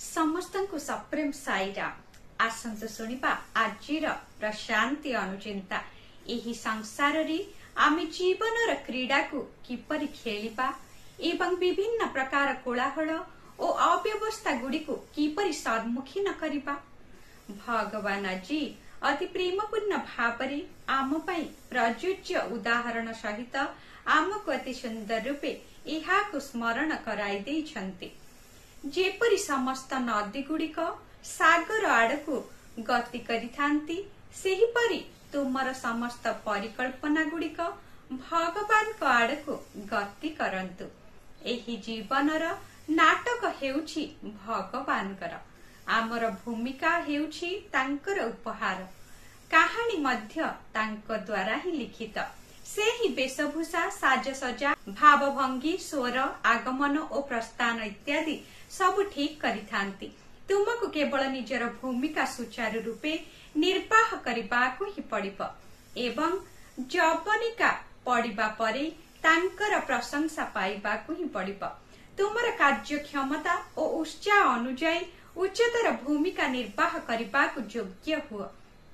समस्त को सप्रेम साईराम आसंतु सुनिबा आजिर प्रशांति अनुचिंता एही संसार रे आमे जीवन क्रीड़ा को किपरि खेलिबा एवं विभिन्न प्रकार कोलाहल और अव्यवस्था गुड़ी को किपरि सम्मुखीन करिबा। भगवान जी अति प्रेमपूर्ण भावरे आम पई प्रयोज्य उदाहरण सहित आमको अति सुंदर रूपे एहा को स्मरण कराई देइछन्ति। जेपरि समस्त नदी गुड़िक सागर आड़कू गति करिथांती सेहीपरि तुमर समस्त परिकल्पना गुड़िक भगवान को आड़कू गति करंतु। एही जीवनर नाटक हेउछि भगवानकर, आमर भूमिका हेउछि तांकर उपहार, कहानी मध्य तांको द्वारा ही लिखित। से ही वेशभूषा साजसजा भावभंगी स्वर आगमन और प्रस्थान इत्यादि सब ठीक करिथांती। तुमको केवल निजर भूमिका सुचारू रूपे निर्वाह करबाकू ही पड़िब एवं जवनिका पड़िबा परे तांकर प्रशंसा पाइबाकू ही पड़िब। तुमर कार्यक्षमता और उत्साह अनुଯାयी उच्चतर भूमिका निर्वाह करबाकू योग्य हुआ,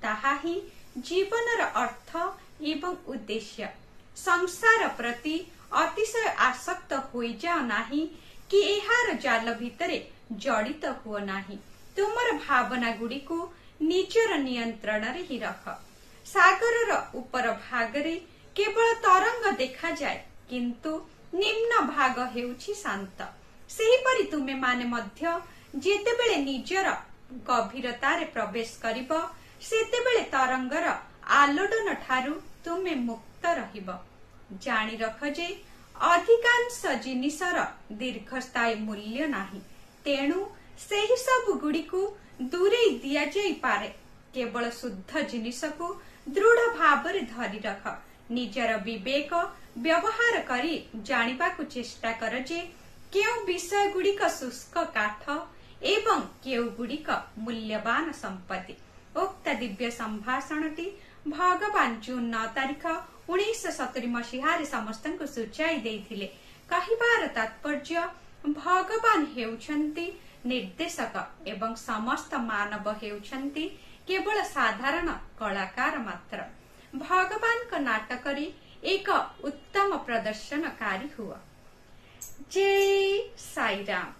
ताहा ही जीवनर अर्थ एवं उद्देश्य। संसार प्रति अतिशय आसक्त होई जाओ नाही कि एहार जाल भितरे जड़ित हुओ नाही। तुमर भावना गुड़ी को निजर नियंत्रण रे ही रख। सागरर ऊपर भागरे केवल तरंग देखा जाए, किंतु निम्न भाग हेउछि शांत। सेहीपरि तुमे माने मध्य जेतेबेले निजर गभीरतारे प्रवेश करिब सेतेबेले तरंगर आलोडन ठारू तुमे मुक्त रहिब। जानी रख जे अधिकांश जिनिसर दीर्घस्थायी मूल्य नाही, तेणु सेही सब गुड़ी को दूरे दिया जाई पारे। केवल शुद्ध जिनिस को दृढ़ भावरे धरी रख। निजर विवेक व्यवहार करी जानिबा को चेष्टा कर जे केउ विषय गुड़िक शुष्क काठ एवं केउ गुड़िक मूल्यवान संपत्ति। उक्त दिव्य संभाषणटी भगवान जून 9 तारीख 1970 मसीहारे समस्त को सूचाई देइथिले। कहिबार तात्पर्य भगवान हेउछन्ति निर्देशक एवं समस्त मानव हेउछन्ति केवल साधारण कलाकार मात्र। भगवान का नाटक रे एक उत्तम प्रदर्शनकारी हुआ। जय साईराम।